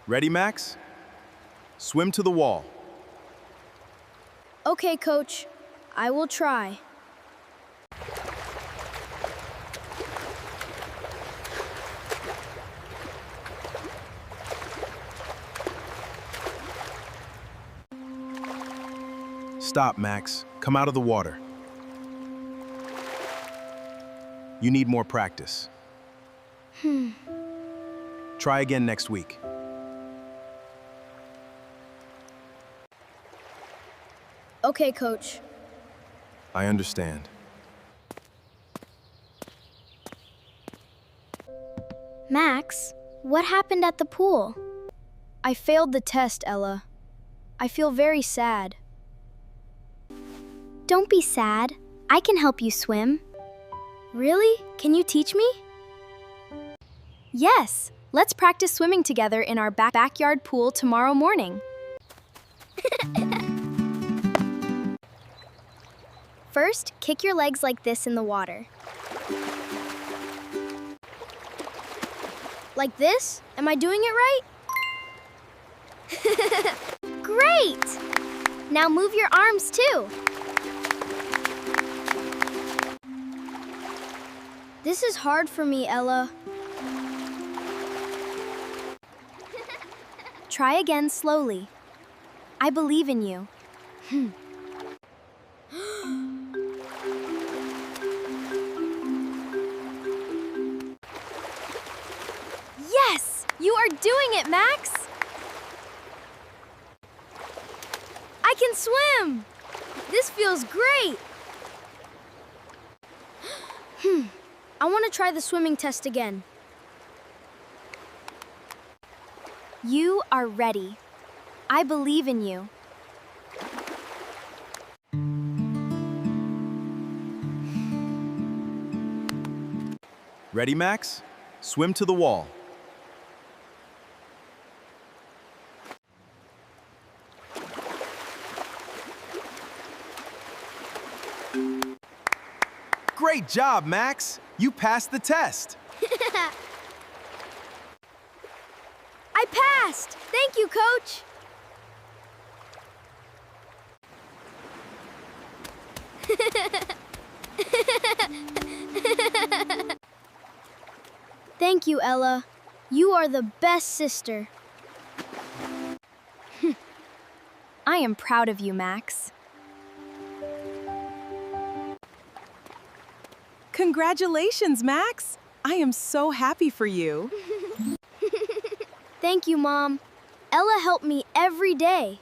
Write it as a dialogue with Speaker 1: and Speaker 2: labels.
Speaker 1: Ready, Max? Swim to the wall.
Speaker 2: Okay, Coach. I will try.
Speaker 1: Stop, Max. Come out of the water. You need more practice. Try again next week.
Speaker 2: Okay, Coach.
Speaker 1: I understand.
Speaker 2: Max, what happened at the pool? I failed the test, Ella. I feel very sad. Don't be sad. I can help you swim. Really? Can you teach me? Yes. Let's practice swimming together in our backyard pool tomorrow morning. First, kick your legs like this in the water. Like this? Am I doing it right? Great! Now move your arms too. This is hard for me, Ella. Try again slowly. I believe in you. Yes! You are doing it, Max! I can swim! This feels great! I want to try the swimming test again. You are ready. I believe in you.
Speaker 1: Ready, Max? Swim to the wall. Great job, Max! You passed the test!
Speaker 2: I passed! Thank you, Coach! Thank you, Ella. You are the best sister. I am proud of you, Max.
Speaker 3: Congratulations, Max! I am so happy for you.
Speaker 2: Thank you, Mom. Ella helped me every day.